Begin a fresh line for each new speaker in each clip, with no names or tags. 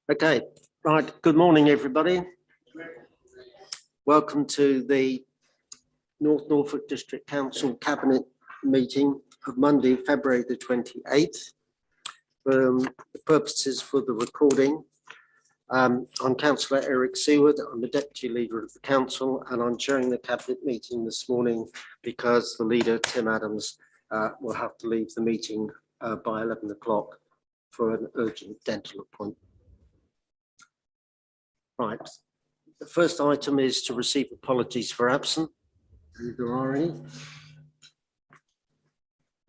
Okay, right. Good morning, everybody. Welcome to the North Norfolk District Council Cabinet meeting of Monday, February the 28th. The purposes for the recording. I'm Councillor Eric Seward. I'm the Deputy Leader of the Council, and I'm chairing the Cabinet meeting this morning because the leader, Tim Adams, will have to leave the meeting by 11 o'clock for an urgent dental appointment. Right. The first item is to receive apologies for absence. If there are any.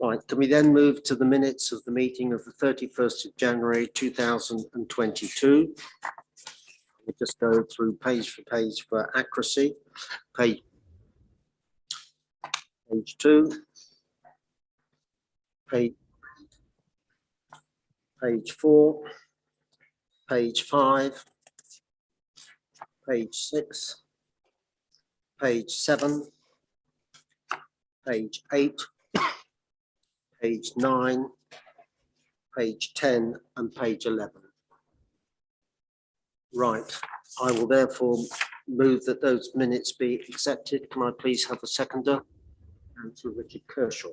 Right, can we then move to the minutes of the meeting of the 31st of January 2022? We'll just go through page for page for accuracy. Page 2, page 4, page 5, page 6, page 7, page 8, page 9, page 10, and page 11. Right, I will therefore move that those minutes be accepted. Can I please have a seconder? Councillor Richard Kershaw.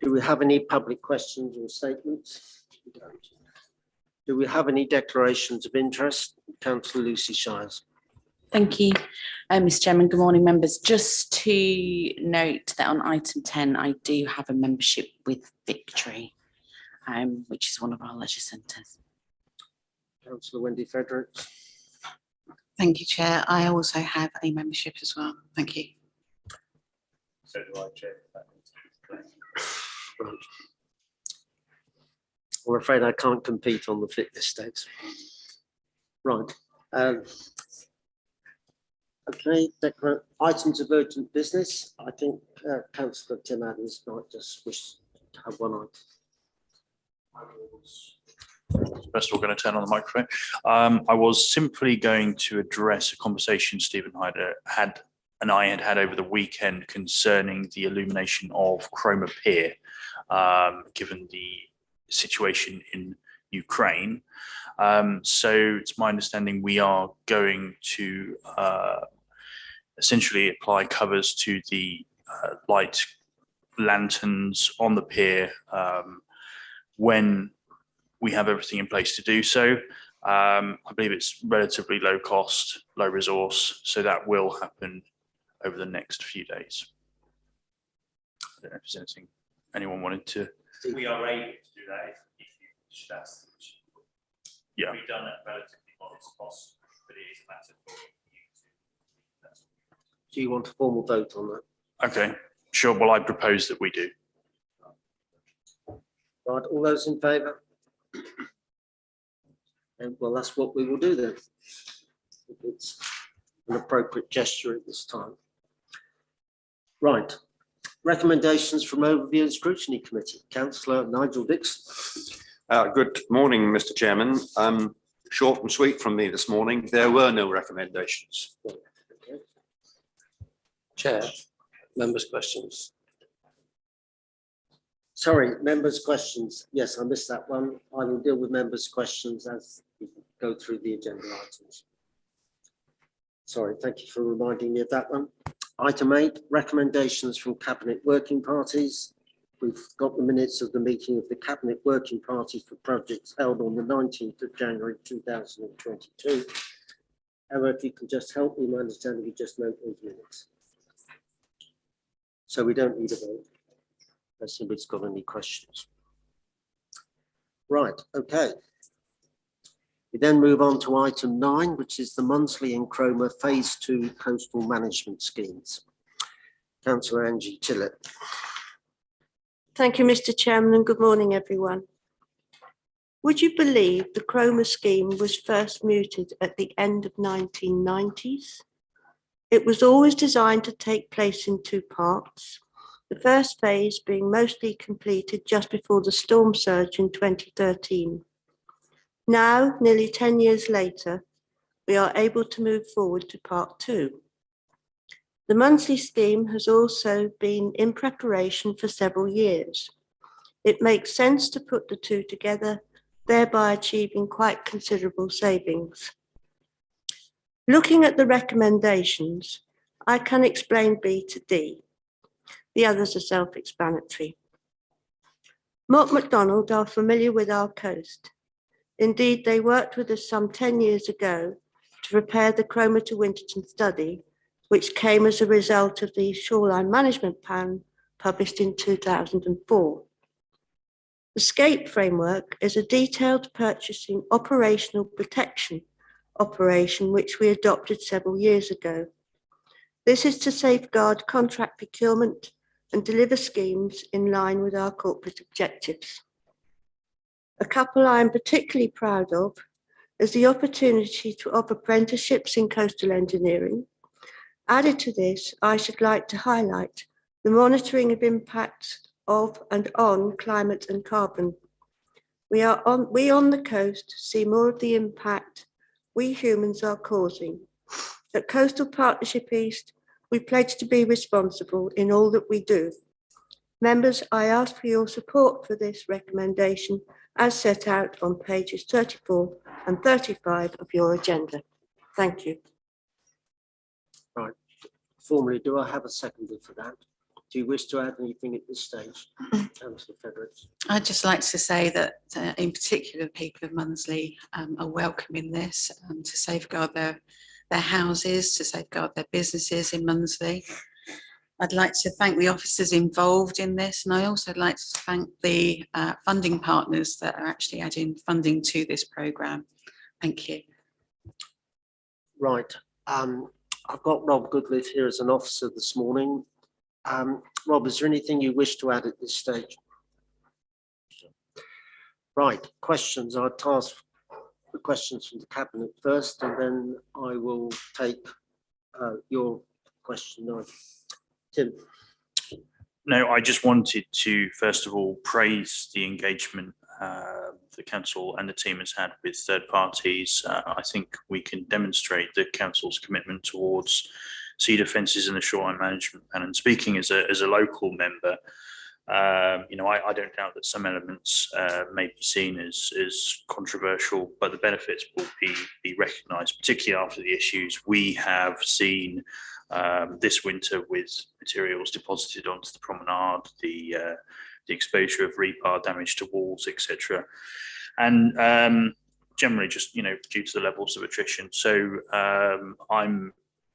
Do we have any public questions or statements? We don't. Do we have any declarations of interest? Councillor Lucy Shires.
Thank you, Mr. Chairman. Good morning, members. Just to note that on item 10, I do have a membership with Victory, which is one of our leisure centres.
Councillor Wendy Fredericks.
Thank you, Chair. I also have a membership as well. Thank you.
So do I, Chair.
Right. I'm afraid I can't compete on the fitness stakes. Right. Okay, items of urgent business. I think Councillor Tim Adams might just wish to have one item.
First of all, going to turn on the microphone. I was simply going to address a conversation Stephen and I had over the weekend concerning the illumination of Cromer Pier, given the situation in Ukraine. So it's my understanding we are going to essentially apply covers to the light lanterns on the pier when we have everything in place to do so. I believe it's relatively low cost, low resource, so that will happen over the next few days. I don't know if there's anything anyone wanted to.
We are able to do that if you should ask.
Yeah.
We've done at relatively modest cost, but it is a matter for you to.
Do you want a formal vote on that?
Okay, sure. Well, I propose that we do.
Right, all those in favour? And well, that's what we will do then. It's an appropriate gesture at this time. Right, recommendations from Overview and Scrutiny Committee. Councillor Nigel Dixon.
Good morning, Mr. Chairman. Short and sweet from me this morning. There were no recommendations.
Okay. Chair, members' questions. Sorry, members' questions. Yes, I missed that one. I will deal with members' questions as we go through the agenda items. Sorry, thank you for reminding me of that one. Item 8, recommendations from Cabinet Working Parties. We've got the minutes of the meeting of the Cabinet Working Party for projects held on the 19th of January 2022. However, if you can just help me, my understanding, we just note those minutes. So we don't need a vote. Unless somebody's got any questions. Right, okay. We then move on to item 9, which is the Munsley and Cromer Phase 2 Coastal Management Schemes. Councillor Angie Tillett.
Thank you, Mr. Chairman, and good morning, everyone. Would you believe the Cromer scheme was first mooted at the end of 1990s? It was always designed to take place in 2 parts, the first phase being mostly completed just before the storm surge in 2013. Now, nearly 10 years later, we are able to move forward to part 2. The monthly scheme has also been in preparation for several years. It makes sense to put the two together, thereby achieving quite considerable savings. Looking at the recommendations, I can explain B to D. The others are self-explanatory. Mott MacDonald are familiar with our coast. Indeed, they worked with us some 10 years ago to prepare the Cromer to Winterton study, which came as a result of the Shoreline Management Plan published in 2004. The SCAPE framework is a detailed purchasing operational protection operation which we adopted several years ago. This is to safeguard contract procurement and deliver schemes in line with our corporate objectives. A couple I am particularly proud of is the opportunity to offer apprenticeships in coastal engineering. Added to this, I should like to highlight the monitoring of impacts of and on climate and carbon. We on the coast see more of the impact we humans are causing. At Coastal Partnership East, we pledge to be responsible in all that we do. Members, I ask for your support for this recommendation as set out on pages 34 and 35 of your agenda. Thank you.
Right. Formally, do I have a seconder for that? Do you wish to add anything at this stage, Councillor Fredericks?
I'd just like to say that in particular, people of Munsley are welcome in this to safeguard their houses, to safeguard their businesses in Munsley. I'd like to thank the officers involved in this, and I also like to thank the funding partners that are actually adding funding to this programme. Thank you.
Right. I've got Rob Goodliffe here as an officer this morning. Rob, is there anything you wish to add at this stage? Right, questions. I'll task the questions from the Cabinet first, and then I will take your question on. Tim.
No, I just wanted to, first of all, praise the engagement the council and the team has had with third parties. I think we can demonstrate the council's commitment towards sea defences and the shoreline management plan. And speaking as a local member, you know, I don't doubt that some elements may be seen as controversial, but the benefits will be recognised, particularly after the issues we have seen this winter with materials deposited onto the promenade, the exposure of rebar, damage to walls, etc. And generally just, you know, due to the levels of attrition. So I'm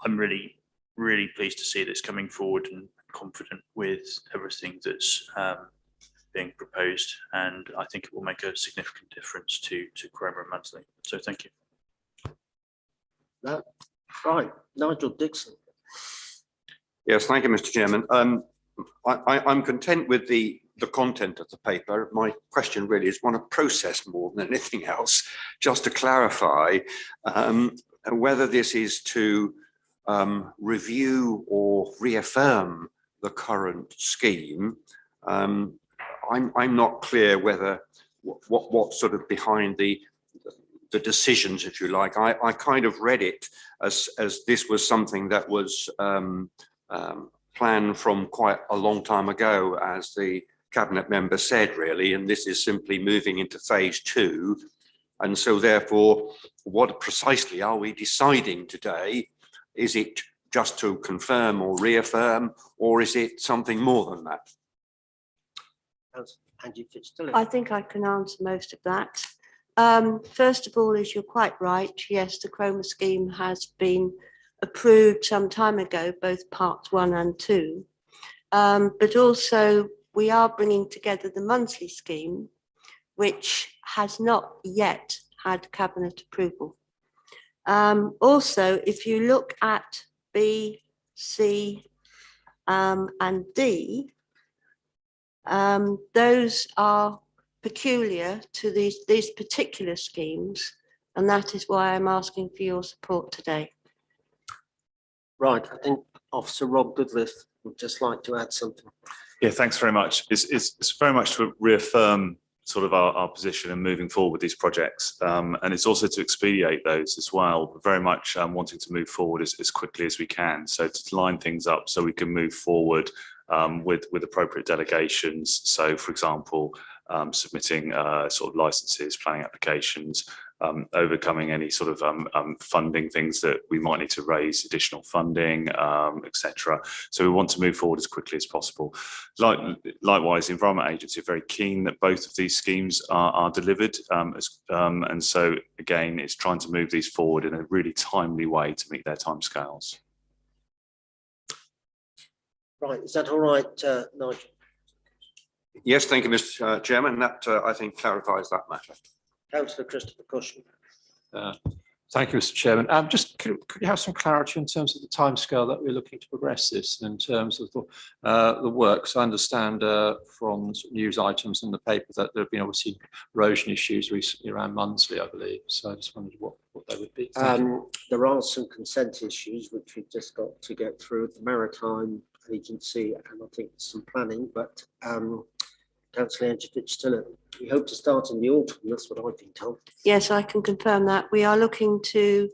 really pleased to see this coming forward and confident with everything that's being proposed, and I think it will make a significant difference to Cromer and Munsley. So thank you.
Right, Nigel Dixon.
Yes, thank you, Mr. Chairman. I'm content with the content of the paper. My question really is one of process more than anything else, just to clarify whether this is to review or reaffirm the current scheme. I'm not clear whether what's sort of behind the decisions, if you like. I kind of read it as this was something that was planned from quite a long time ago, as the cabinet member said, really, and this is simply moving into phase 2. And so therefore, what precisely are we deciding today? Is it just to confirm or reaffirm, or is it something more than that?
I think I can answer most of that. First of all, as you're quite right, yes, the Cromer scheme has been approved some time ago, both parts 1 and 2. But also we are bringing together the monthly scheme, which has not yet had cabinet approval. Also, if you look at B, C, and D, those are peculiar to these particular schemes, and that is why I'm asking for your support today.
Right, I think Officer Rob Goodliffe would just like to add something.
Yeah, thanks very much. It's very much to reaffirm
sort of our position and moving forward with these projects. And it's also to expedite those as well. We're very much wanting to move forward as quickly as we can. So to line things up so we can move forward with appropriate delegations. So, for example, submitting sort of licenses, planning applications, overcoming any sort of funding things that we might need to raise additional funding, etc. So we want to move forward as quickly as possible. Likewise, the Environment Agency are very keen that both of these schemes are delivered. And so again, it's trying to move these forward in a really timely way to meet their timescales.
Right, is that all right, Nigel?
Yes, thank you, Mr. Chairman. That I think clarifies that matter.
Councillor Christopher Cushion.
Thank you, Mr. Chairman. Just could you have some clarity in terms of the timescale that we're looking to progress this, in terms of the works? I understand from news items in the paper that there have been obviously erosion issues recently around Munsley, I believe. So I just wondered what they would be.
There are some consent issues which we've just got to get through the Maritime Agency, and I think some planning, but Councillor Angie-Fitzgerald, we hope to start in the autumn. That's what I've been told.
Yes, I can confirm that. We are looking to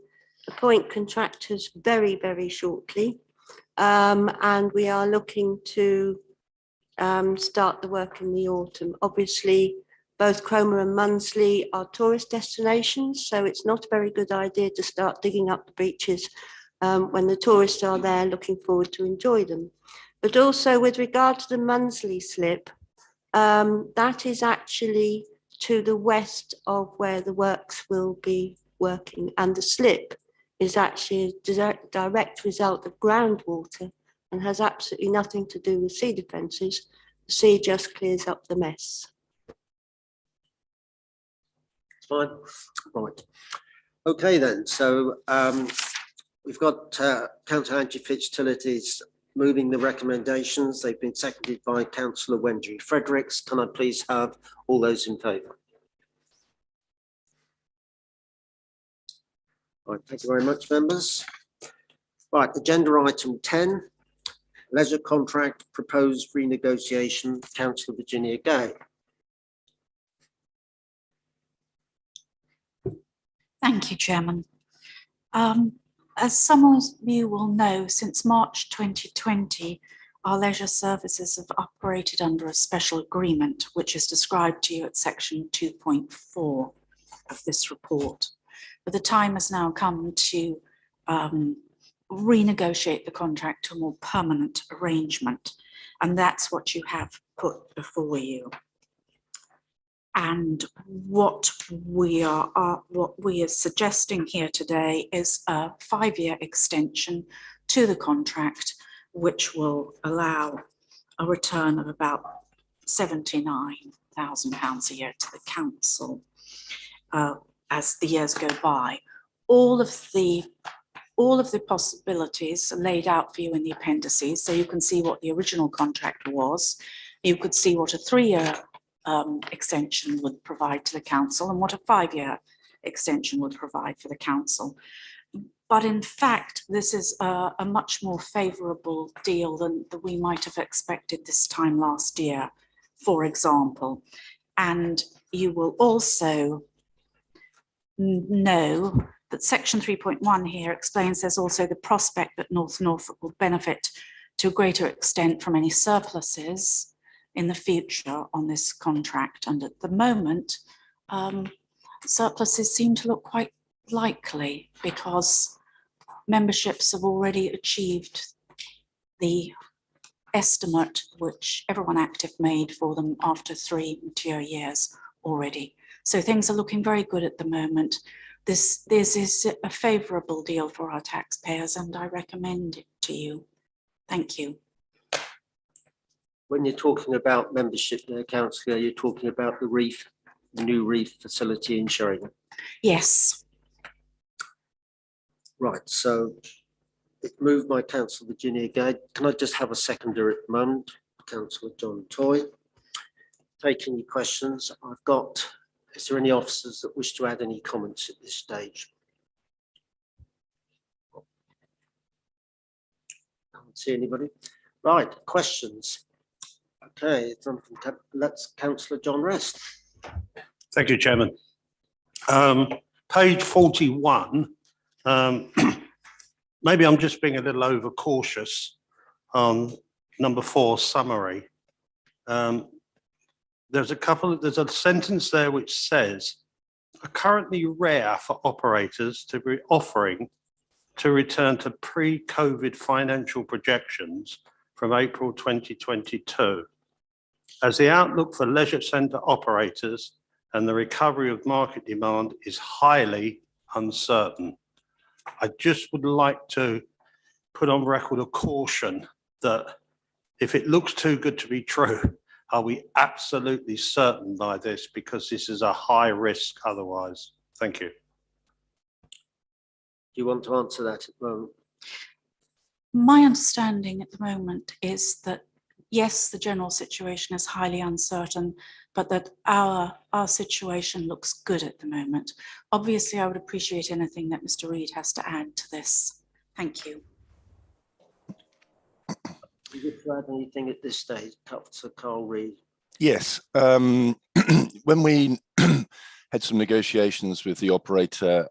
appoint contractors very, very shortly. And we are looking to start the work in the autumn. Obviously, both Cromer and Munsley are tourist destinations, so it's not a very good idea to start digging up the beaches when the tourists are there looking forward to enjoy them. But also with regard to the Munsley slip, that is actually to the west of where the works will be working, and the slip is actually a direct result of groundwater and has absolutely nothing to do with sea defences. The sea just clears up the mess.
It's fine. Right. Okay then. So we've got Councillor Angie-Fitzgerald is moving the recommendations. They've been seconded by Councillor Wendry Fredericks. Can I please have all those in favour? Right, thank you very much, members. Right, agenda item 10, leisure contract proposed renegotiation. Councillor Virginia Gay.
Thank you, Chairman. As some of you will know, since March 2020, our leisure services have operated under a special agreement, which is described to you at section 2.4 of this report. But the time has now come to renegotiate the contract to a more permanent arrangement, and that's what you have put before you. And what we are suggesting here today is a 5-year extension to the contract, which will allow a return of about £79,000 a year to the council as the years go by. All of the possibilities are laid out for you in the appendices, so you can see what the original contract was. You could see what a 3-year extension would provide to the council and what a 5-year extension would provide for the council. But in fact, this is a much more favourable deal than we might have expected this time last year, for example. And you will also know that section 3.1 here explains there's also the prospect that North Norfolk will benefit to a greater extent from any surpluses in the future on this contract. And at the moment, surpluses seem to look quite likely because memberships have already achieved the estimate which everyone active made for them after 3 mature years already. So things are looking very good at the moment. This is a favourable deal for our taxpayers, and I recommend it to you. Thank you.
When you're talking about membership there, Councillor, you're talking about the reef, the new reef facility in Sheringham.
Yes.
Right, so it's moved by Councillor Virginia Gay. Can I just have a seconder at the moment? Councillor John Toy. Taking your questions. I've got, is there any officers that wish to add any comments at this stage? I don't see anybody. Right, questions. Okay, let's Councillor John Rest.
Thank you, Chairman. Page 41, maybe I'm just being a little overcautious on number 4 summary. There's a sentence there which says, currently rare for operators to be offering to return to pre-COVID financial projections from April 2022. As the outlook for leisure centre operators and the recovery of market demand is highly uncertain. I just would like to put on record a caution that if it looks too good to be true, are we absolutely certain by this? Because this is a high risk otherwise. Thank you.
Do you want to answer that at the moment?
My understanding at the moment is that, yes, the general situation is highly uncertain, but that our situation looks good at the moment. Obviously, I would appreciate anything that Mr. Reid has to add to this. Thank you.
Do you wish to add anything at this stage, Sir Carl Reid?
Yes. When we had some negotiations with the operator,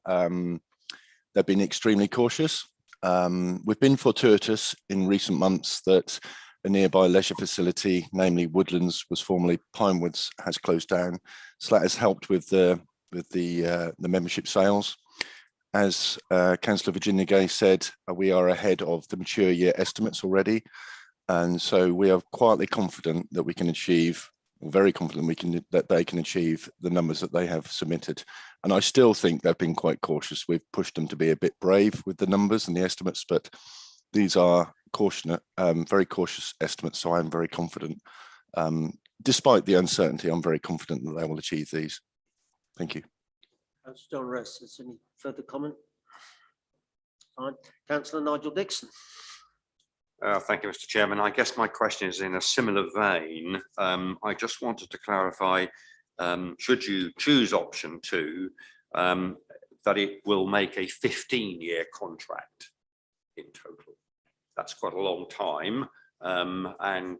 they've been extremely cautious. We've been fortuitous in recent months that a nearby leisure facility, namely Woodlands, was formerly Pinewoods, has closed down. So that has helped with the membership sales. As Councillor Virginia Gay said, we are ahead of the mature year estimates already. And so we are quietly confident that we can achieve, very confident that they can achieve the numbers that they have submitted. And I still think they've been quite cautious. We've pushed them to be a bit brave with the numbers and the estimates, but these are very cautious estimates. So I'm very confident. Despite the uncertainty, I'm very confident that they will achieve these. Thank you.
Councillor John Rest, is any further comment? Fine. Councillor Nigel Dixon.
Thank you, Mr. Chairman. I guess my question is in a similar vein. I just wanted to clarify, should you choose option 2, that it will make a 15-year contract in total. That's quite a long time. I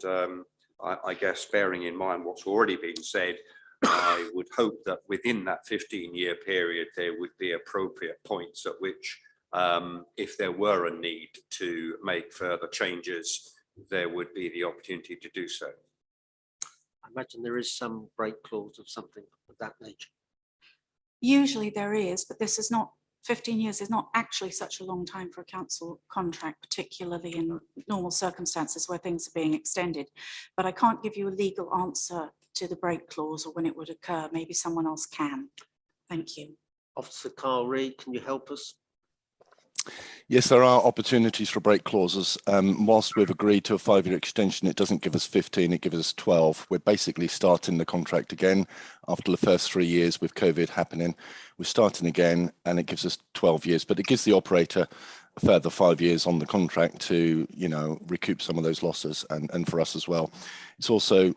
guess bearing in mind what's already been said, I would hope that within that 15-year period, there would be appropriate points at which if there were a need to make further changes, there would be the opportunity to do so.
I imagine there is some break clause of something of that nature.
Usually there is, but this is not, 15 years is not actually such a long time for a council contract, particularly in normal circumstances where things are being extended. But I can't give you a legal answer to the break clause or when it would occur. Maybe someone else can. Thank you.
Officer Carl Reid, can you help us?
Yes, there are opportunities for break clauses. Whilst we've agreed to a 5-year extension, it doesn't give us 15, it gives us 12. We're basically starting the contract again after the first 3 years with COVID happening. We're starting again and it gives us 12 years, but it gives the operator a further 5 years on the contract to, recoup some of those losses and for us as well. It's also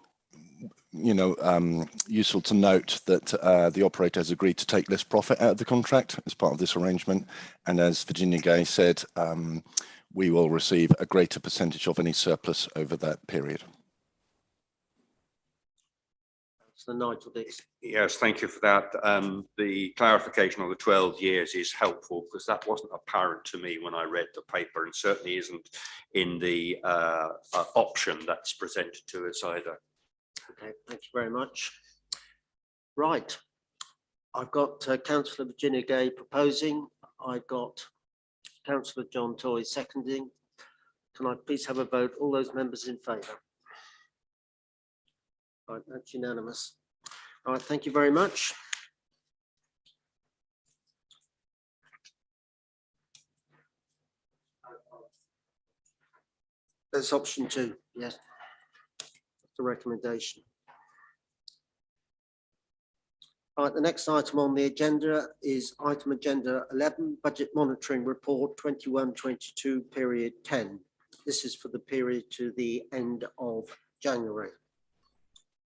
useful to note that the operator has agreed to take less profit out of the contract as part of this arrangement. And as Virginia Gay said, we will receive a greater percentage of any surplus over that period.
So Nigel Dixon.
Yes, thank you for that. The clarification of the 12 years is helpful because that wasn't apparent to me when I read the paper and certainly isn't in the option that's presented to us either.
Okay, thank you very much. Right, I've got Councillor Virginia Gay proposing. I've got Councillor John Toy seconding. Can I please have a vote? All those members in favour? Right, that's unanimous. All right, thank you very much. There's option 2, yes. The recommendation. All right, the next item on the agenda is item agenda 11, budget monitoring report 21-22 period 10. This is for the period to the end of January.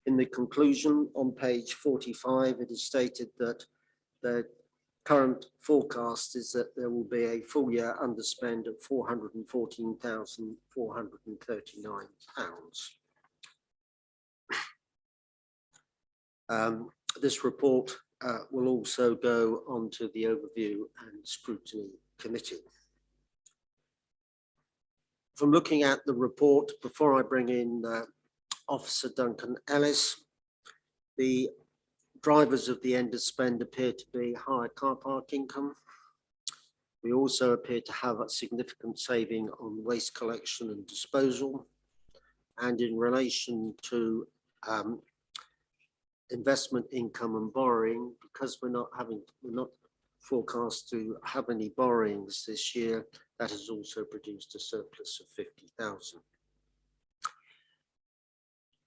In the conclusion on page 45, it is stated that the current forecast is that there will be a full year underspend of £414,439. This report will also go on to the overview and scrutiny committee. From looking at the report, before I bring in Officer Duncan Ellis, the drivers of the end of spend appear to be higher car park income. We also appear to have a significant saving on waste collection and disposal. And in relation to investment income and borrowing, because we're not forecast to have any borrowings this year, that has also produced a surplus of 50,000.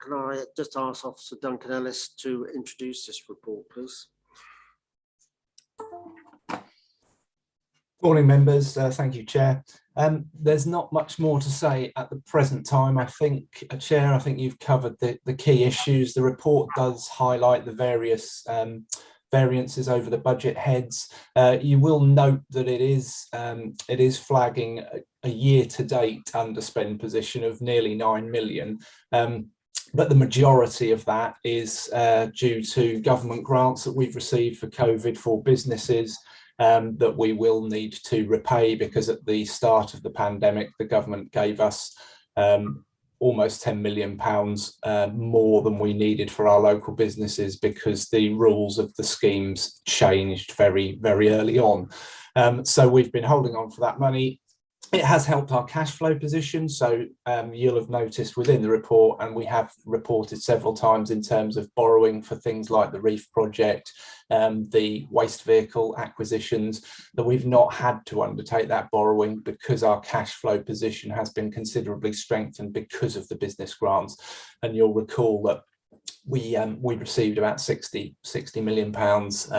Can I just ask Officer Duncan Ellis to introduce this report, please?
Morning, members. Thank you, Chair. There's not much more to say at the present time. I think, Chair, I think you've covered the key issues. The report does highlight the various variances over the budget heads. You will note that it is flagging a year-to-date underspend position of nearly 9 million. But the majority of that is due to government grants that we've received for COVID for businesses that we will need to repay, because at the start of the pandemic, the government gave us almost £10 million more than we needed for our local businesses, because the rules of the schemes changed very, very early on. So we've been holding on for that money. It has helped our cash flow position. So you'll have noticed within the report, and we have reported several times in terms of borrowing for things like the Reef project, the waste vehicle acquisitions, that we've not had to undertake that borrowing because our cash flow position has been considerably strengthened because of the business grants. And you'll recall that we received about 60 million pounds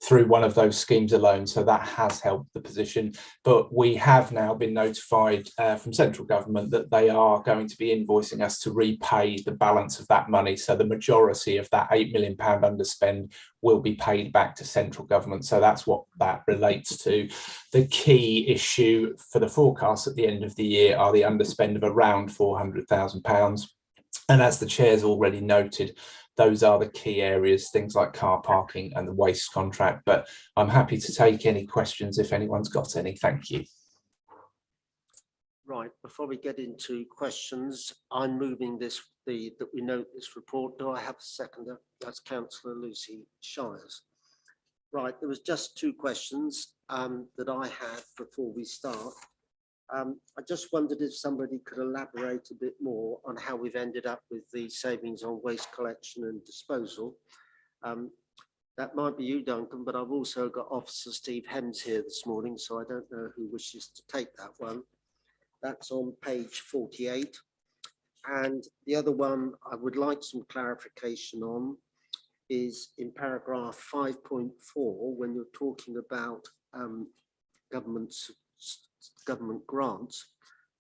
through one of those schemes alone, so that has helped the position. But we have now been notified from central government that they are going to be invoicing us to repay the balance of that money, so the majority of that £8 million underspend will be paid back to central government. So that's what that relates to. The key issue for the forecast at the end of the year are the underspend of around £400,000. And as the chair's already noted, those are the key areas, things like car parking and the waste contract. But I'm happy to take any questions if anyone's got any. Thank you.
Right, before we get into questions, I'm moving that we note this report. Do I have a seconder? That's Councillor Lucy Shires. Right, there was just two questions that I had before we start. I just wondered if somebody could elaborate a bit more on how we've ended up with the savings on waste collection and disposal. That might be you, Duncan, but I've also got Officer Steve Hems here this morning, so I don't know who wishes to take that one. That's on page 48. And the other one I would like some clarification on is in paragraph 5.4, when you're talking about government grants.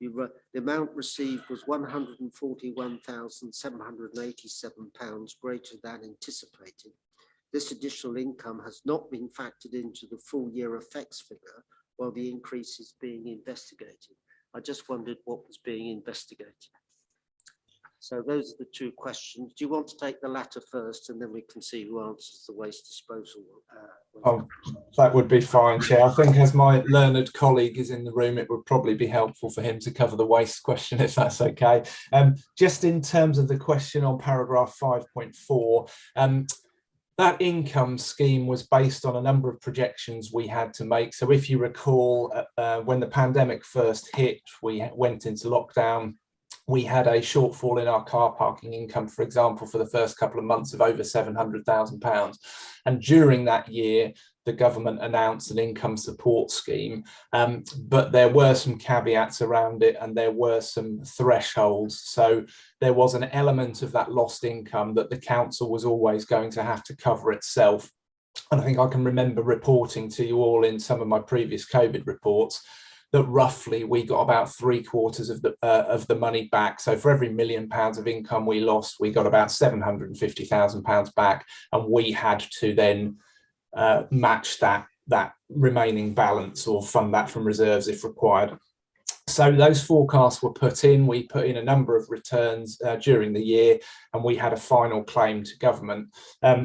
The amount received was £141,787 greater than anticipated. This additional income has not been factored into the full year effects figure while the increase is being investigated. I just wondered what was being investigated. So those are the two questions. Do you want to take the latter first, and then we can see who answers the waste disposal?
That would be fine, Chair. I think as my learned colleague is in the room, it would probably be helpful for him to cover the waste question, if that's okay. Just in terms of the question on paragraph 5.4, that income scheme was based on a number of projections we had to make. So if you recall, when the pandemic first hit, we went into lockdown. We had a shortfall in our car parking income, for example, for the first couple of months of over £700,000. And during that year, the government announced an income support scheme, but there were some caveats around it and there were some thresholds. So there was an element of that lost income that the council was always going to have to cover itself. And I think I can remember reporting to you all in some of my previous COVID reports that roughly we got about 3/4 of the money back. So for every £1 million of income we lost, we got about £750,000 back, and we had to then match that remaining balance or fund that from reserves if required. So those forecasts were put in. We put in a number of returns during the year, and we had a final claim to government.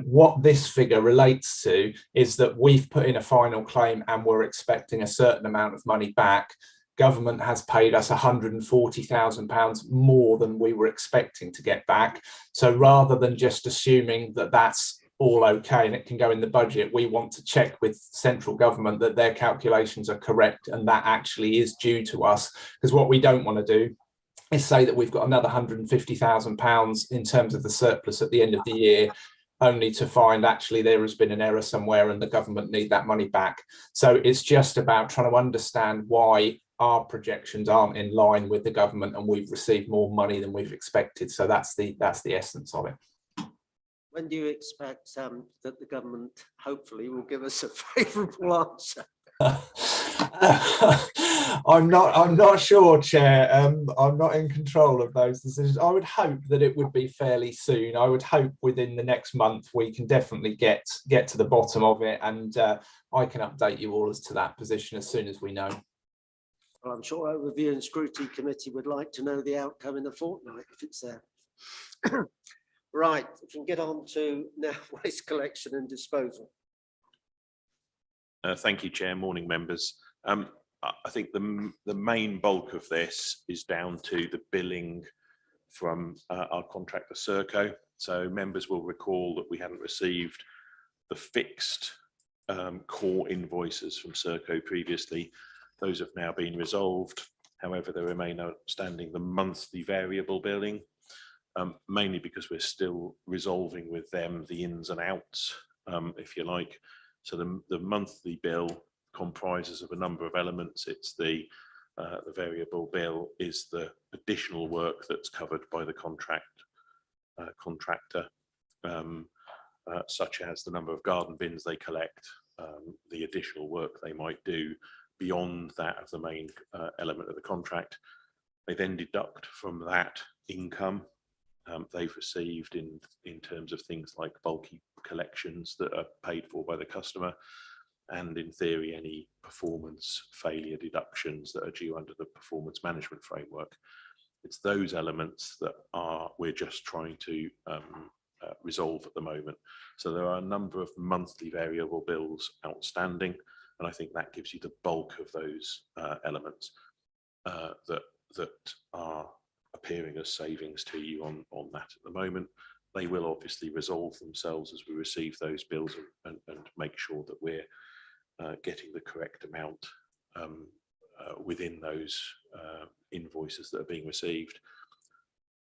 What this figure relates to is that we've put in a final claim and we're expecting a certain amount of money back. Government has paid us £140,000 more than we were expecting to get back. So rather than just assuming that that's all okay and it can go in the budget, we want to check with central government that their calculations are correct and that actually is due to us. Because what we don't want to do is say that we've got another £150,000 in terms of the surplus at the end of the year, only to find actually there has been an error somewhere and the government need that money back. So it's just about trying to understand why our projections aren't in line with the government and we've received more money than we've expected. So that's the essence of it.
When do you expect that the government hopefully will give us a favourable answer?
I'm not sure, Chair. I'm not in control of those decisions. I would hope that it would be fairly soon. I would hope within the next month we can definitely get to the bottom of it, and I can update you all as to that position as soon as we know.
Well, I'm sure our Review and Scrutiny Committee would like to know the outcome in a fortnight if it's there. Right, we can get on to now waste collection and disposal.
Thank you, Chair. Morning, members. I think the main bulk of this is down to the billing from our contractor Serco. So members will recall that we hadn't received the fixed core invoices from Serco previously. Those have now been resolved. However, there remain outstanding the monthly variable billing, mainly because we're still resolving with them the ins and outs, if you like. So the monthly bill comprises of a number of elements. It's the variable bill is the additional work that's covered by the contractor, such as the number of garden bins they collect, the additional work they might do beyond that of the main element of the contract. They then deduct from that income they've received in terms of things like bulky collections that are paid for by the customer, and in theory any performance failure deductions that are due under the performance management framework. It's those elements that we're just trying to resolve at the moment. So there are a number of monthly variable bills outstanding, and I think that gives you the bulk of those elements that are appearing as savings to you on that at the moment. They will obviously resolve themselves as we receive those bills and make sure that we're getting the correct amount within those invoices that are being received.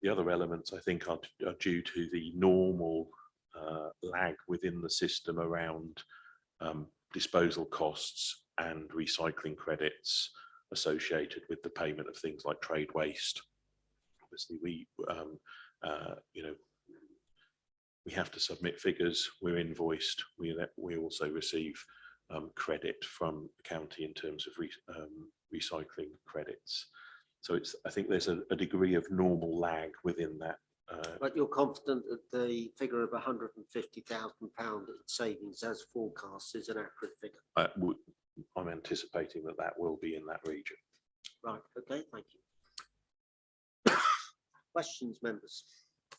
The other elements I think are due to the normal lag within the system around disposal costs and recycling credits associated with the payment of things like trade waste. Obviously, we have to submit figures. We're invoiced. We also receive credit from the county in terms of recycling credits. So I think there's a degree of normal lag within that.
But you're confident that the figure of £150,000 in savings as forecast is an accurate figure?
I'm anticipating that will be in that region.
Right, okay, thank you. Questions, members?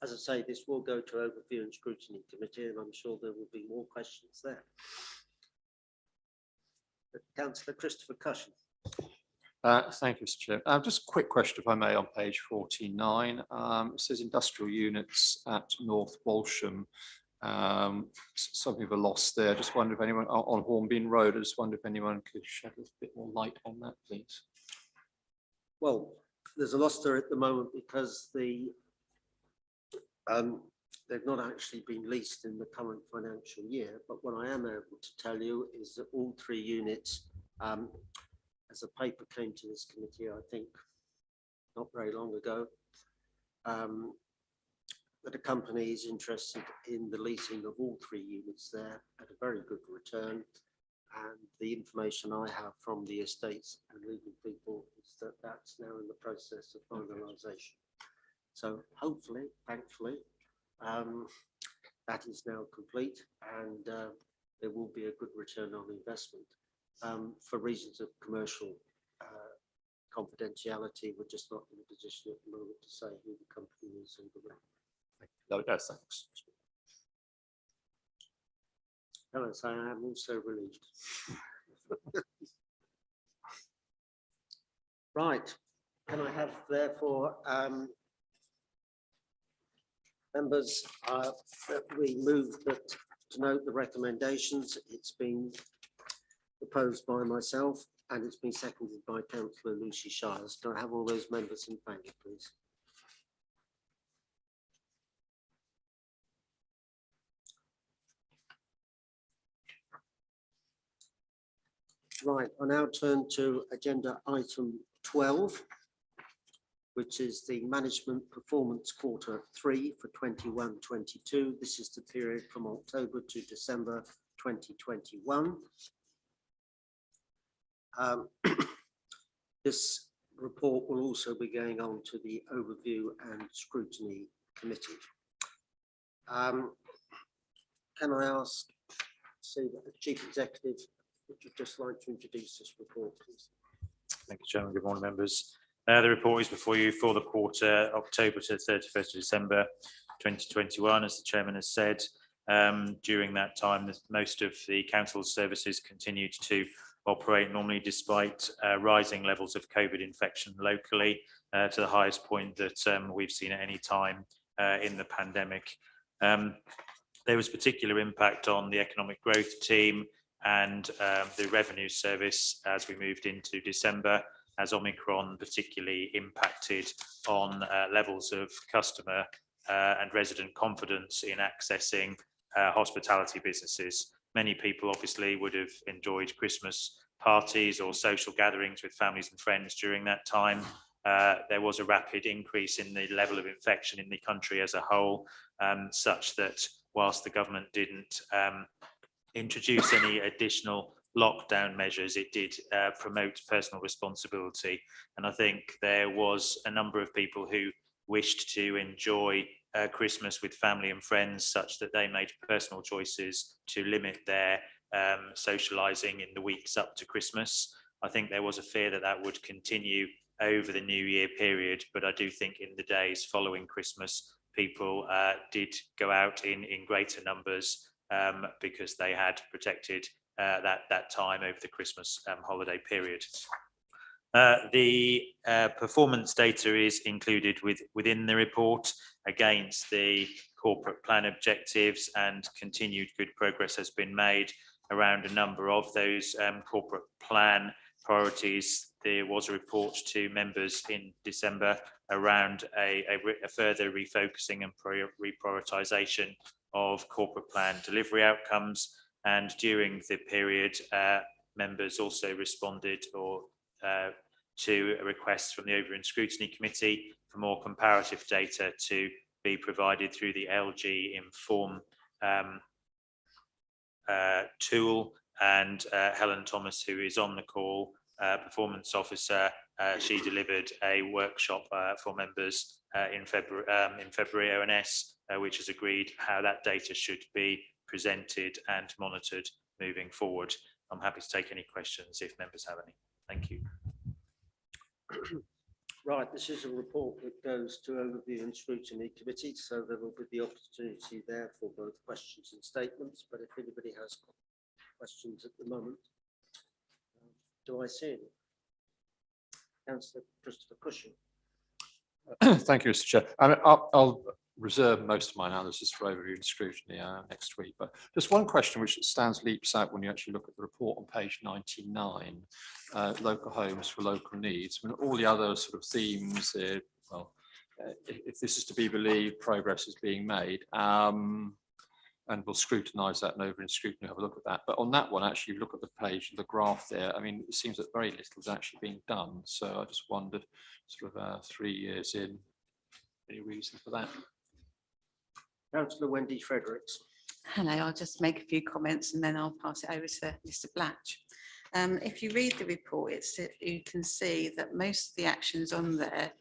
As I say, this will go to Overview and Scrutiny Committee, and I'm sure there will be more questions there. Councillor Christopher Cushion.
Thank you, Mr. Chair. Just a quick question, if I may, on page 49. It says industrial units at North Walsham. Something of a loss there. Just wonder if anyone on Hornbeam Road, I just wonder if anyone could shed a bit more light on that, please.
Well, there's a loss there at the moment because they've not actually been leased in the current financial year. But what I am able to tell you is that all three units, as a paper came to this committee, I think not very long ago, that a company is interested in the leasing of all three units there at a very good return. And the information I have from the estates and legal people is that that's now in the process of finalisation. So hopefully, thankfully, that is now complete, and there will be a good return on investment for reasons of commercial confidentiality, we're just not in a position at the moment to say who the company is and the rest.
No, thanks.
Can I say I am also relieved? Right, can I have therefore members, that we move that to note the recommendations. It's been proposed by myself and it's been seconded by Councillor Lucy Shires. Do I have all those members in favour, please? Right, I now turn to agenda item 12, which is the management performance quarter 3 for 21-22. This is the period from October to December 2021. This report will also be going on to the overview and scrutiny committee. Can I ask, see the Chief Executive, would you just like to introduce this report, please?
Thank you, Chairman. Good morning, members. The report is before you for the quarter October to 31st of December 2021. As the Chairman has said, during that time, most of the council's services continued to operate normally despite rising levels of COVID infection locally to the highest point that we've seen at any time in the pandemic. There was particular impact on the economic growth team and the revenue service as we moved into December, as Omicron particularly impacted on levels of customer and resident confidence in accessing hospitality businesses. Many people obviously would have enjoyed Christmas parties or social gatherings with families and friends during that time. There was a rapid increase in the level of infection in the country as a whole, such that whilst the government didn't introduce any additional lockdown measures, it did promote personal responsibility. And I think there was a number of people who wished to enjoy Christmas with family and friends, such that they made personal choices to limit their socialising in the weeks up to Christmas. I think there was a fear that that would continue over the New Year period, but I do think in the days following Christmas, people did go out in greater numbers because they had protected that time over the Christmas holiday period. The performance data is included within the report against the corporate plan objectives, and continued good progress has been made around a number of those corporate plan priorities. There was a report to members in December around a further refocusing and reprioritisation of corporate plan delivery outcomes, and during the period members also responded to a request from the Over and Scrutiny Committee for more comparative data to be provided through the LG Inform tool. And Helen Thomas, who is on the call, performance officer, she delivered a workshop for members in February ONS, which has agreed how that data should be presented and monitored moving forward. I'm happy to take any questions if members have any. Thank you.
Right, this is a report that goes to Overview and Scrutiny Committee, so there will be the opportunity there for both questions and statements. But if anybody has questions at the moment, do I see any? Councillor Christopher Cushing.
Thank you, Mr. Chair. I mean, I'll reserve most of my analysis for overview and scrutiny next week, but just one question which leaps out when you actually look at the report on page 99, local homes for local needs. I mean, all the other sort of themes, if this is to be believed, progress is being made, and we'll scrutinise that and over in scrutiny have a look at that. But on that one, actually, you look at the page, the graph there, I mean, it seems that very little is actually being done. So I just wondered, sort of 3 years in, any reason for that?
Councillor Wendy Fredericks.
Hello, I'll just make a few comments and then I'll pass it over to Mr. Blatch. If you read the report, you can see that most of the actions on there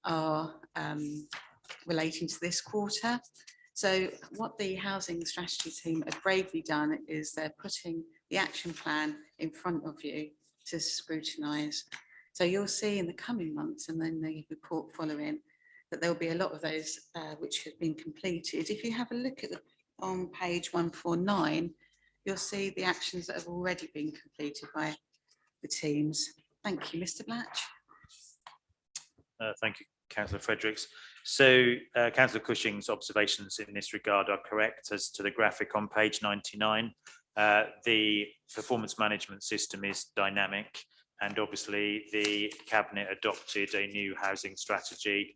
are relating to this quarter. So what the housing strategy team have bravely done is they're putting the action plan in front of you to scrutinise. So you'll see in the coming months and then the report following that there will be a lot of those which have been completed. If you have a look at on page 149, you'll see the actions that have already been completed by the teams. Thank you, Mr. Blatch.
Thank you, Councillor Fredericks. So Councillor Cushing's observations in this regard are correct as to the graphic on page 99. The performance management system is dynamic, and obviously the Cabinet adopted a new housing strategy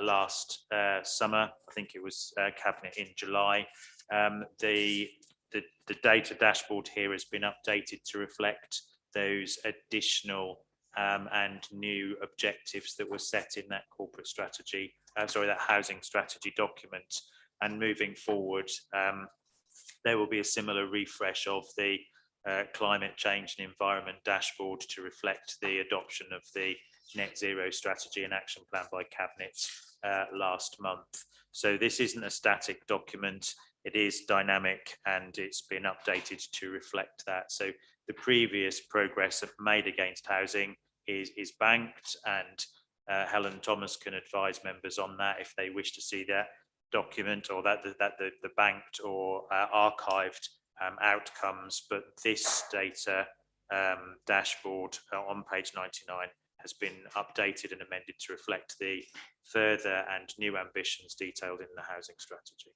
last summer. I think it was Cabinet in July. The data dashboard here has been updated to reflect those additional and new objectives that were set in that corporate strategy, that housing strategy document. And moving forward, there will be a similar refresh of the climate change and environment dashboard to reflect the adoption of the net zero strategy and action plan by Cabinet last month. So this isn't a static document, it is dynamic and it's been updated to reflect that. So the previous progress made against housing is banked, and Helen Thomas can advise members on that if they wish to see that document or that the banked or archived outcomes. But this data dashboard on page 99 has been updated and amended to reflect the further and new ambitions detailed in the housing strategy.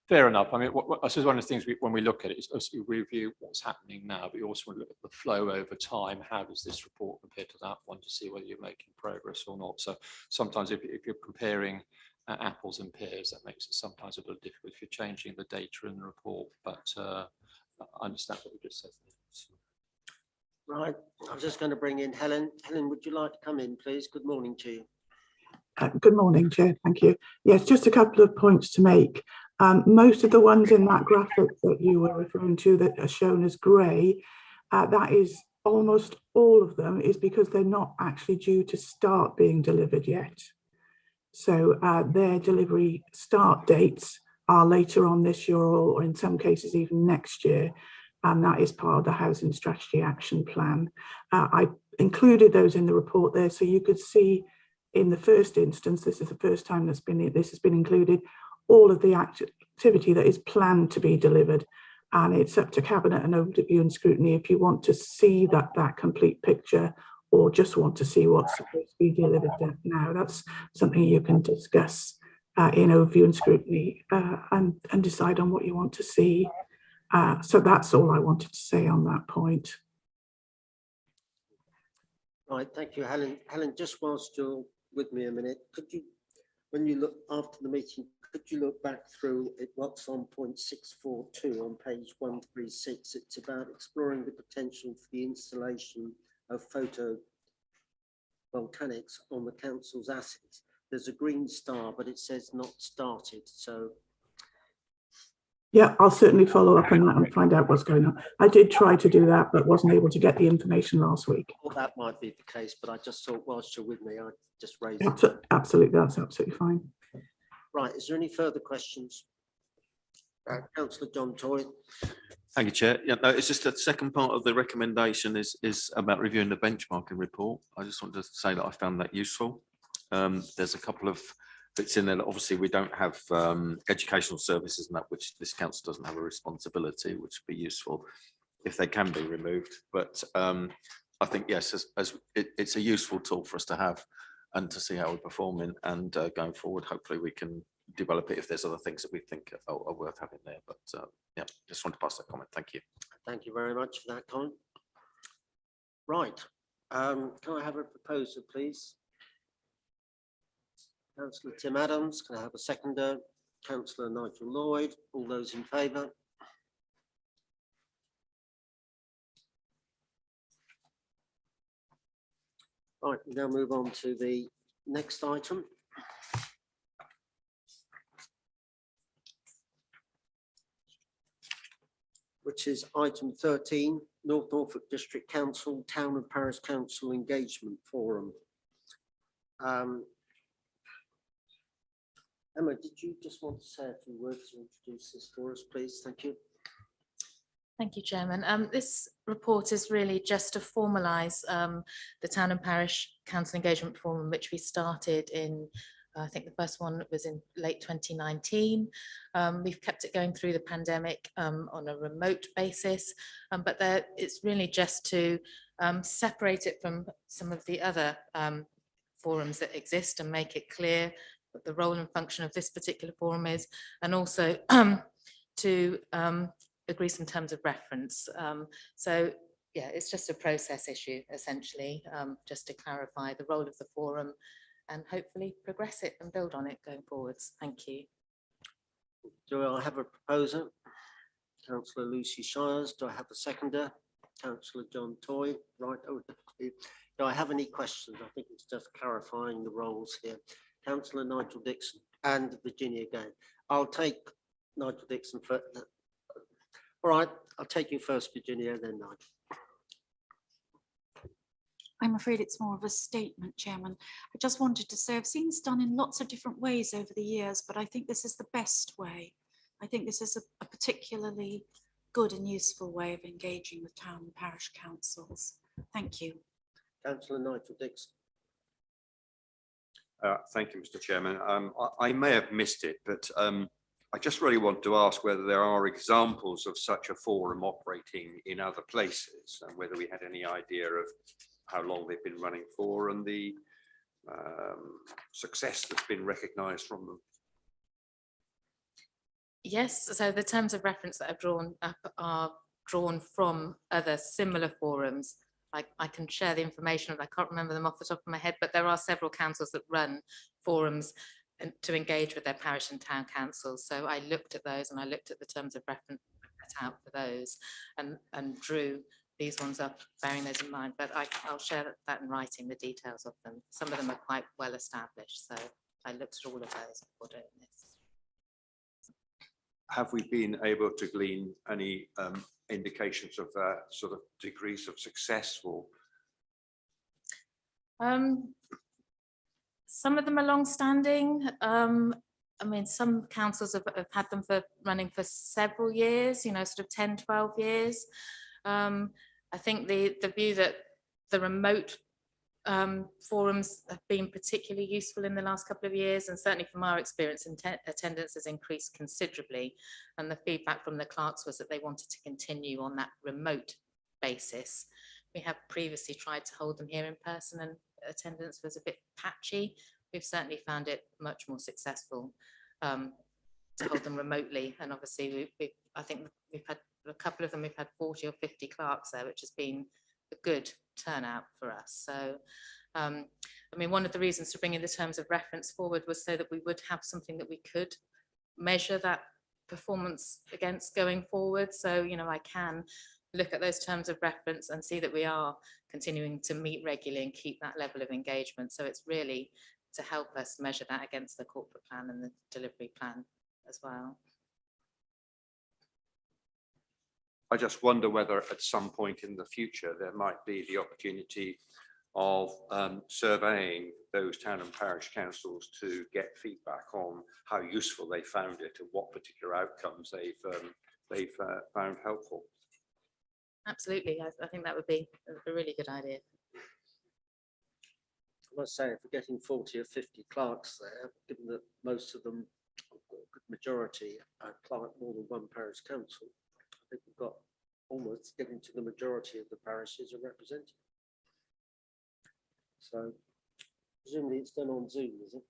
Fair enough. I mean, I suppose one of the things when we look at it is we review what's happening now, but you also want to look at the flow over time. How does this report compare to that one to see whether you're making progress or not? So sometimes if you're comparing apples and pears, that makes it sometimes a bit difficult if you're changing the data in the report. But I understand what you just said.
Right, I'm just going to bring in Helen. Helen, would you like to come in, please? Good morning to you.
Good morning, Chair. Thank you. Yes, just a couple of points to make. Most of the ones in that graphic that you were referring to that are shown as grey, that is almost all of them is because they're not actually due to start being delivered yet. So their delivery start dates are later on this year or in some cases even next year. And that is part of the Housing Strategy Action Plan. I included those in the report there so you could see in the first instance, this is the first time this has been included, all of the activity that is planned to be delivered. And it's up to Cabinet and overview and scrutiny if you want to see that complete picture or just want to see what's supposed to be delivered now. That's something you can discuss in overview and scrutiny and decide on what you want to see. So that's all I wanted to say on that point.
Right, thank you, Helen. Helen, just whilst you're with me a minute, could you, when you look after the meeting, could you look back through what's on point 642 on page 136? It's about exploring the potential for the installation of photovoltaics on the council's assets. There's a green star, but it says not started. So
yeah, I'll certainly follow up on that and find out what's going on. I did try to do that, but wasn't able to get the information last week.
Well, that might be the case, but I just thought whilst you're with me, I just raised
it. Absolutely, that's absolutely fine.
Right, is there any further questions? Councillor John Toy.
Thank you, Chair. Yeah, no, it's just the second part of the recommendation is about reviewing the benchmarking report. I just wanted to say that I found that useful. There's a couple of bits in there that obviously we don't have educational services and that, which this council doesn't have a responsibility, which would be useful if they can be removed. But I think, yes, it's a useful tool for us to have and to see how we're performing, and going forward, hopefully we can develop it if there's other things that we think are worth having there. But yeah, just want to pass that comment. Thank you.
Thank you very much for that comment. Right, can I have a proposal, please? Councillor Tim Adams, can I have a seconder? Councillor Nigel Lloyd, all those in favour? Right, we now move on to the next item. Which is item 13, North Norfolk District Council, Town and Parish Council Engagement Forum. Emma, did you just want to say a few words to introduce this for us, please? Thank you.
Thank you, Chairman. This report is really just to formalise the Town and Parish Council Engagement Forum, which we started in, I think the first one was in late 2019. We've kept it going through the pandemic on a remote basis, but it's really just to separate it from some of the other forums that exist and make it clear what the role and function of this particular forum is, and also to agree some terms of reference. So yeah, it's just a process issue essentially, just to clarify the role of the forum and hopefully progress it and build on it going forwards. Thank you.
Do I have a proposer? Councillor Lucy Shires. Do I have a seconder? Councillor John Toy. Right. Oh, do I have any questions? I think it's just clarifying the roles here. Councillor Nigel Dixon and Virginia again. I'll take Nigel Dixon first. All right, I'll take you first, Virginia, then Nigel.
I'm afraid it's more of a statement, Chairman. I just wanted to say I've seen this done in lots of different ways over the years, but I think this is the best way. I think this is a particularly good and useful way of engaging with town and parish councils. Thank you.
Councillor Nigel Dixon.
Thank you, Mr. Chairman. I may have missed it, but I just really want to ask whether there are examples of such a forum operating in other places, and whether we had any idea of how long they've been running for and the success that's been recognised from them.
Yes, so the terms of reference that I've drawn up are drawn from other similar forums. I can share the information, I can't remember them off the top of my head, but there are several councils that run forums to engage with their parish and town councils. So I looked at those and I looked at the terms of reference set out for those and drew these ones up, bearing those in mind. But I'll share that in writing, the details of them. Some of them are quite well established. So I looked at all of those before doing this.
Have we been able to glean any indications of sort of degrees of success? Or
some of them are long-standing. I mean, some councils have had them for running for several years, you know, sort of 10, 12 years. I think the view that the remote forums have been particularly useful in the last couple of years, and certainly from our experience, attendance has increased considerably, and the feedback from the clerks was that they wanted to continue on that remote basis. We have previously tried to hold them here in person and attendance was a bit patchy. We've certainly found it much more successful to hold them remotely, and obviously I think we've had a couple of them, we've had 40 or 50 clerks there, which has been a good turnout for us. So I mean, one of the reasons for bringing the terms of reference forward was so that we would have something that we could measure that performance against going forward. So, you know, I can look at those terms of reference and see that we are continuing to meet regularly and keep that level of engagement. So it's really to help us measure that against the corporate plan and the delivery plan as well.
I just wonder whether at some point in the future there might be the opportunity of surveying those town and parish councils to get feedback on how useful they found it and what particular outcomes they've found helpful.
Absolutely, I think that would be a really good idea.
I must say, if we're getting 40 or 50 clerks there, given that most of them, a good majority, clerk more than one parish council, I think we've got almost getting to the majority of the parishes are represented. So presumably it's done on Zoom, is it?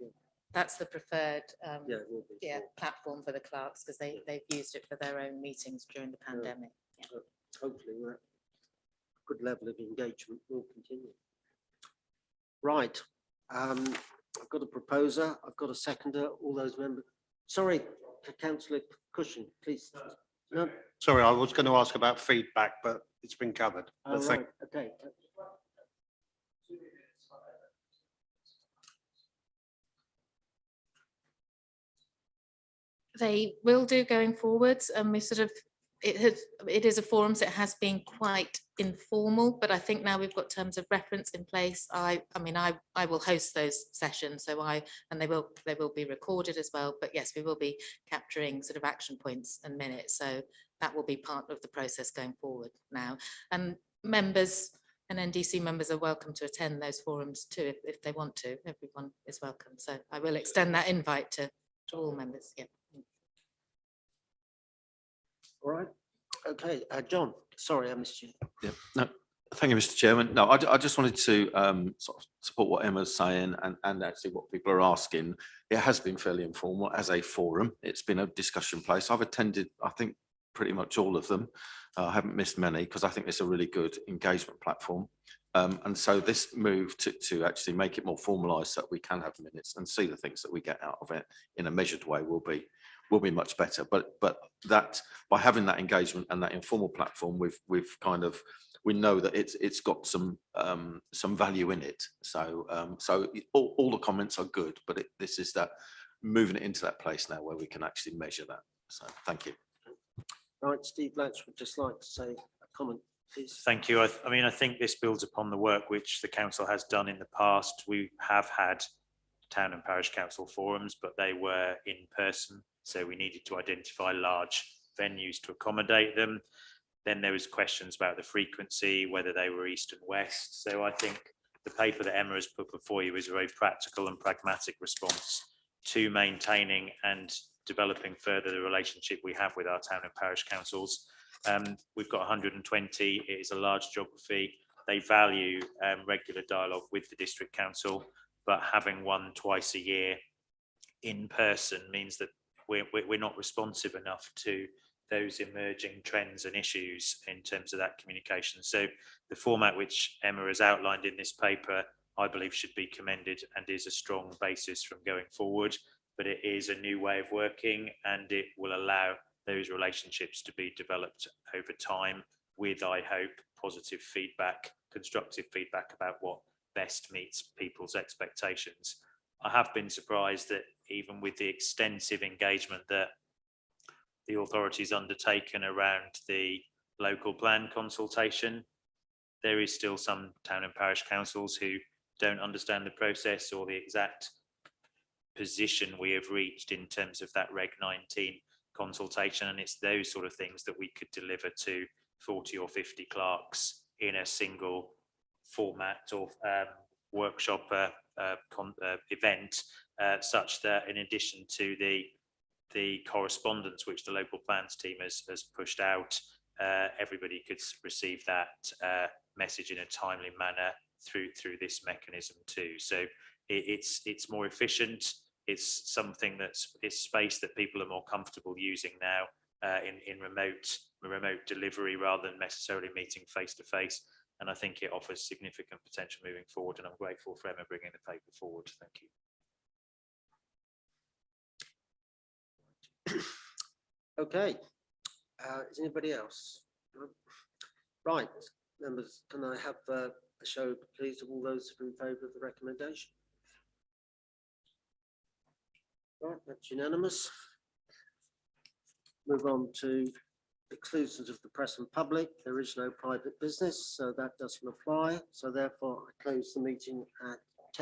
Yeah.
That's the preferred
Yeah, it will be, sure.
platform for the clerks, because they've used it for their own meetings during the pandemic. Yeah.
Hopefully that good level of engagement will continue. Right. I've got a proposer, I've got a seconder, all those members. Sorry, Councillor Cushing, please. No.
Sorry, I was going to ask about feedback, but it's been covered.
Oh, right. Okay.
They will do going forwards, and we sort of it is a forum, so it has been quite informal, but I think now we've got terms of reference in place. I mean, I will host those sessions, so and they will be recorded as well. But yes, we will be capturing sort of action points and minutes, so that will be part of the process going forward now. And members and NDC members are welcome to attend those forums too if they want to. Everyone is welcome. So I will extend that invite to all members. Yeah.
All right. Okay, John, sorry, I missed you.
Yeah, no, thank you, Mr. Chairman. No, I just wanted to sort of support what Emma's saying and actually what people are asking. It has been fairly informal as a forum. It's been a discussion place. I've attended, I think, pretty much all of them. I haven't missed many because I think it's a really good engagement platform. And so this move to actually make it more formalised so that we can have minutes and see the things that we get out of it in a measured way will be much better. But that by having that engagement and that informal platform, we know that it's got some value in it. So all the comments are good, but this is that moving it into that place now where we can actually measure that. So thank you.
Right, Steve Blanch would just like to say a comment, please.
Thank you. I mean, I think this builds upon the work which the council has done in the past. We have had town and parish council forums, but they were in person. So we needed to identify large venues to accommodate them. Then there was questions about the frequency, whether they were east and west. So I think the paper that Emma has put before you is a very practical and pragmatic response to maintaining and developing further the relationship we have with our town and parish councils. We've got 120. It is a large geography. They value regular dialogue with the district council, but having one twice a year in person means that we're not responsive enough to those emerging trends and issues in terms of that communication. So the format which Emma has outlined in this paper, I believe should be commended and is a strong basis from going forward, but it is a new way of working and it will allow those relationships to be developed over time with, I hope, positive feedback, constructive feedback about what best meets people's expectations. I have been surprised that even with the extensive engagement that the authorities undertaken around the local plan consultation, there is still some town and parish councils who don't understand the process or the exact position we have reached in terms of that Reg 19 consultation. And it's those sort of things that we could deliver to 40 or 50 clerks in a single format or workshop event, such that in addition to the correspondence which the local plans team has pushed out, everybody could receive that message in a timely manner through this mechanism too. So it's more efficient. It's something it's space that people are more comfortable using now in remote delivery rather than necessarily meeting face to face. And I think it offers significant potential moving forward. And I'm grateful for Emma bringing the paper forward. Thank you.
Okay. Is anybody else? No? Right, members, can I have a show, please, of all those who are in favour of the recommendation? Right, that's unanimous. Move on to exclusions of the press and public. There is no private business, so that doesn't apply. So therefore, I close the meeting at